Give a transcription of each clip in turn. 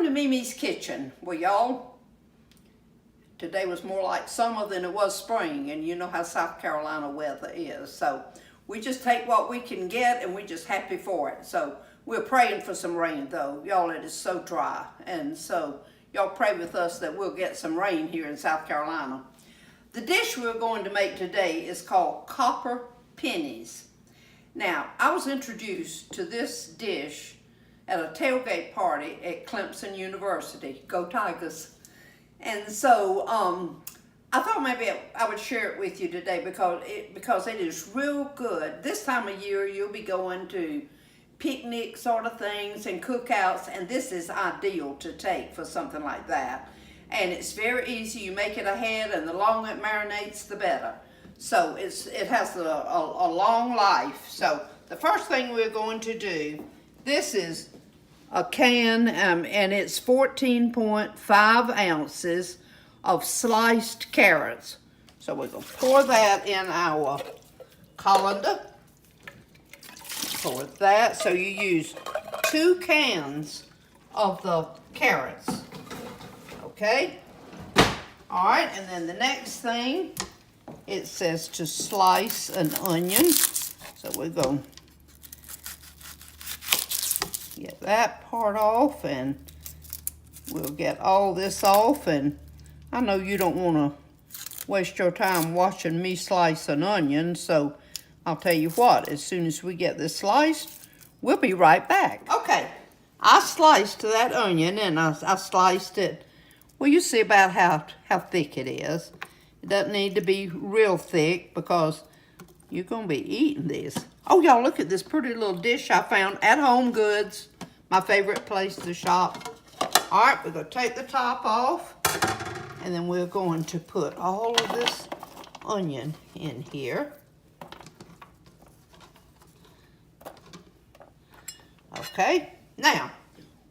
to Mimi's Kitchen. Well, y'all, today was more like summer than it was spring, and you know how South Carolina weather is. So we just take what we can get, and we're just happy for it. So we're praying for some rain, though. Y'all, it is so dry, and so y'all pray with us that we'll get some rain here in South Carolina. The dish we're going to make today is called copper pennies. Now, I was introduced to this dish at a tailgate party at Clemson University. Go Tigers. And so I thought maybe I would share it with you today because it is real good. This time of year, you'll be going to picnic sort of things and cookouts, and this is ideal to take for something like that. And it's very easy. You make it ahead, and the longer it marinates, the better. So it has a long life. So the first thing we're going to do, this is a can, and it's 14.5 ounces of sliced carrots. So we're going to pour that in our colander. Pour that. So you use 2 cans of the carrots. Okay? All right, and then the next thing, it says to slice an onion. So we're going to get that part off, and we'll get all this off. And I know you don't want to waste your time watching me slice an onion, so I'll tell you what, as soon as we get this sliced, we'll be right back. Okay, I sliced that onion, and I sliced it, well, you see about how thick it is. It doesn't need to be real thick because you're going to be eating this. Oh, y'all, look at this pretty little dish I found at Home Goods, my favorite place to shop. All right, we're going to take the top off, and then we're going to put all of this onion in here. Okay, now,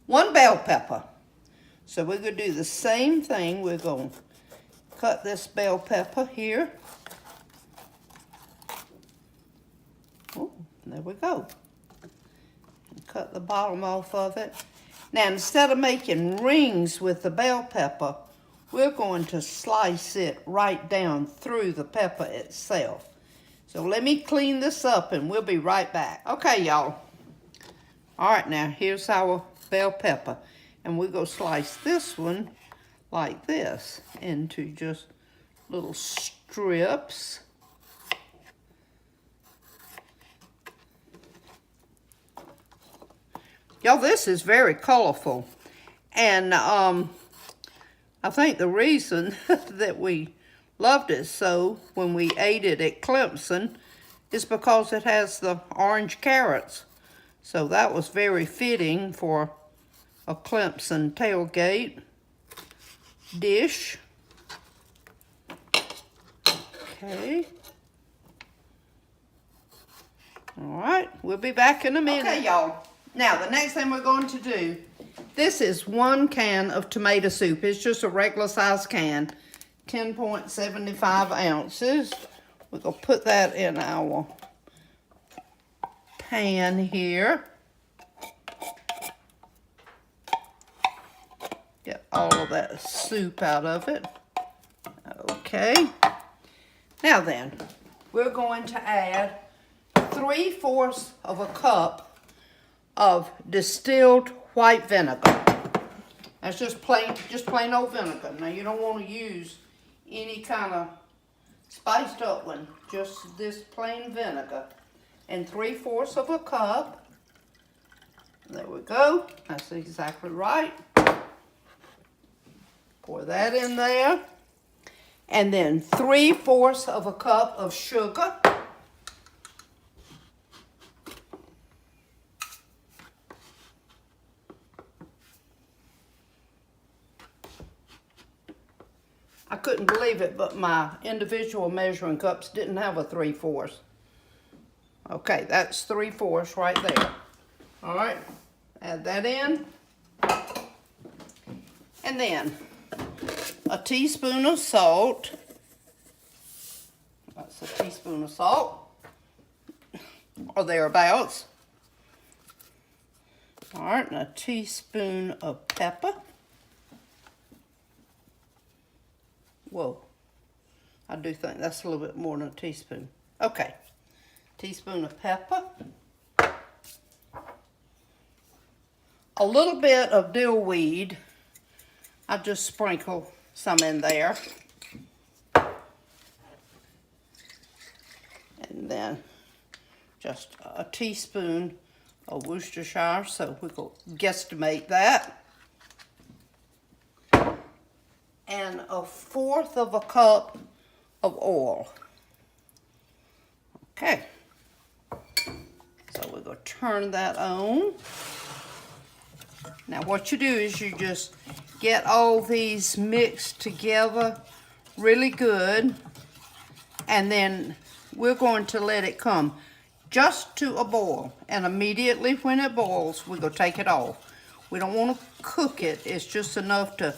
1 bell pepper. So we're going to do the same thing. We're going to cut this bell pepper here. Oh, there we go. And cut the bottom off of it. Now, instead of making rings with the bell pepper, we're going to slice it right down through the pepper itself. So let me clean this up, and we'll be right back. Okay, y'all. All right, now, here's our bell pepper. And we're going to slice this one like this into just little strips. Y'all, this is very colorful. And I think the reason that we loved it so when we ate it at Clemson is because it has the orange carrots. So that was very fitting for a Clemson tailgate dish. Okay. All right, we'll be back in a minute. Okay, y'all. Now, the next thing we're going to do, this is 1 can of tomato soup. It's just a regular size can, 10.75 ounces. We're going to put that in our pan here. Get all of that soup out of it. Okay. Now then, we're going to add 3/4 of a cup of distilled white vinegar. That's just plain old vinegar. Now you don't want to use any kind of spiced up one. Just this plain vinegar. And 3/4 of a cup. There we go. That's exactly right. Pour that in there. And then 3/4 of a cup of sugar. I couldn't believe it, but my individual measuring cups didn't have a 3/4. Okay, that's 3/4 right there. All right, add that in. And then a teaspoon of salt. That's a teaspoon of salt, or thereabouts. All right, and a teaspoon of pepper. Whoa, I do think that's a little bit more than a teaspoon. Okay, teaspoon of pepper. A little bit of dill weed. I just sprinkle some in there. And then just a teaspoon of Worcestershire, so we will guesstimate that. And 1/4 of a cup of oil. Okay, so we're going to turn that on. Now what you do is you just get all these mixed together really good, and then we're going to let it come just to a boil, and immediately when it boils, we're going to take it off. We don't want to cook it. It's just enough to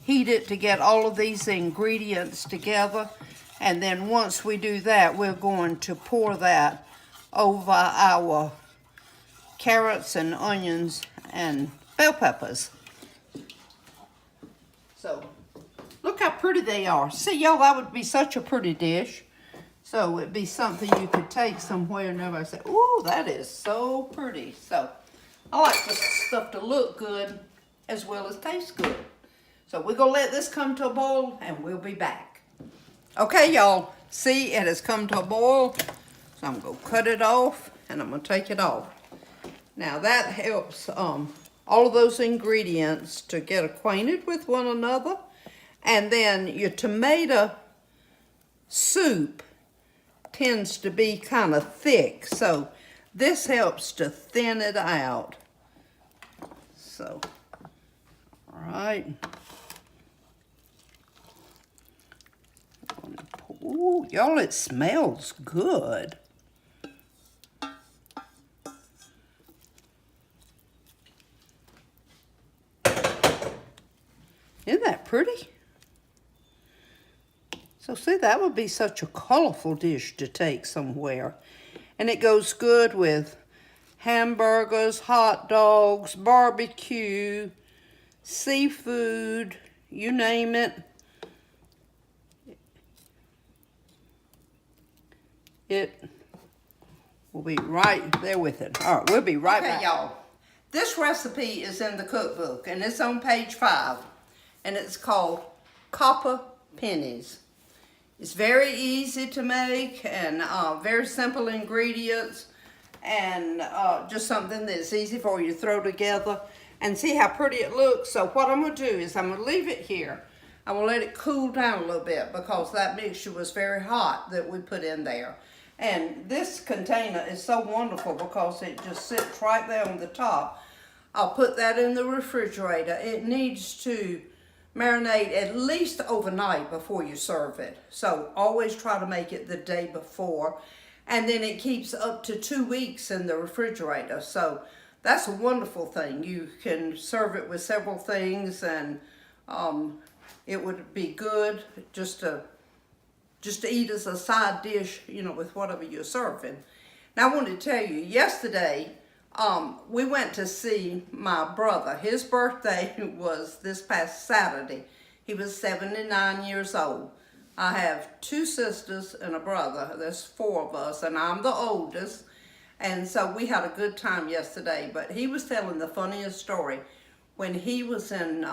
heat it to get all of these ingredients together, and then once we do that, we're going to pour that over our carrots and onions and bell peppers. So look how pretty they are. See, y'all, that would be such a pretty dish. So it'd be something you could take somewhere and everybody say, ooh, that is so pretty. So I like this stuff to look good as well as taste good. So we're going to let this come to a boil and we'll be back. Okay, y'all, see, it has come to a boil. So I'm going to cut it off and I'm going to take it off. Now that helps all of those ingredients to get acquainted with one another. And then your tomato soup tends to be kind of thick, so this helps to thin it out. So, all right. Ooh, y'all, it smells good. Isn't that pretty? So see, that would be such a colorful dish to take somewhere. And it goes good with hamburgers, hot dogs, barbecue, seafood, you name it. It will be right there with it. All right, we'll be right back. Okay, y'all. This recipe is in the cookbook, and it's on page 5. And it's called Copper Pennies. It's very easy to make and very simple ingredients, and just something that's easy for you to throw together. And see how pretty it looks. So what I'm going to do is I'm going to leave it here. I'm going to let it cool down a little bit because that mixture was very hot that we put in there. And this container is so wonderful because it just sits right there on the top. I'll put that in the refrigerator. It needs to marinate at least overnight before you serve it. So always try to make it the day before. And then it keeps up to 2 weeks in the refrigerator. So that's a wonderful thing. You can serve it with several things, and it would be good just to eat as a side dish, you know, with whatever you're serving. Now I want to tell you, yesterday we went to see my brother. His birthday was this past Saturday. He was 79 years old. I have 2 sisters and a brother. There's 4 of us, and I'm the oldest. And so we had a good time yesterday. But he was telling the funniest story. When he was in,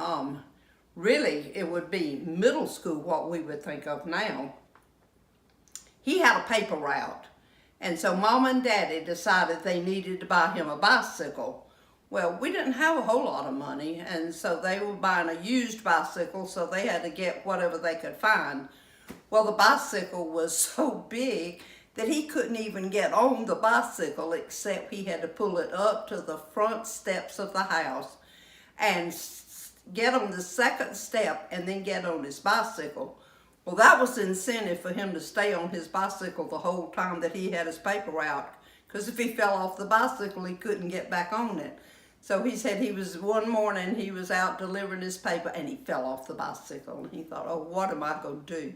really, it would be middle school, what we would think of now. He had a paper route. And so Mom and Daddy decided they needed to buy him a bicycle. Well, we didn't have a whole lot of money, and so they were buying a used bicycle, so they had to get whatever they could find. Well, the bicycle was so big that he couldn't even get on the bicycle, except he had to pull it up to the front steps of the house and get on the second step and then get on his bicycle. Well, that was the incentive for him to stay on his bicycle the whole time that he had his paper route, because if he fell off the bicycle, he couldn't get back on it. So he said one morning he was out delivering his paper and he fell off the bicycle, and he thought, oh, what am I going to do?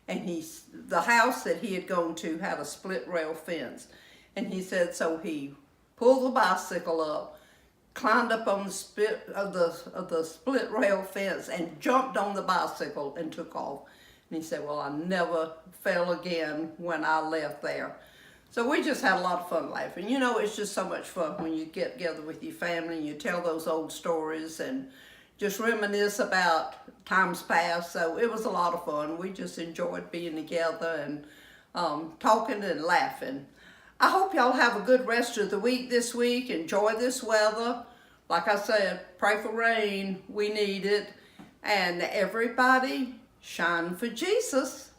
And the house that he had gone to had a split rail fence, and he said, so he pulled the bicycle up, climbed up on the split rail fence and jumped on the bicycle and took off. And he said, well, I never fell again when I left there. So we just had a lot of fun laughing. You know, it's just so much fun when you get together with your family and you tell those old stories and just reminisce about times past. So it was a lot of fun. We just enjoyed being together and talking and laughing. I hope y'all have a good rest of the week this week. Enjoy this weather. Like I said, pray for rain. We need it. And everybody, shine for Jesus.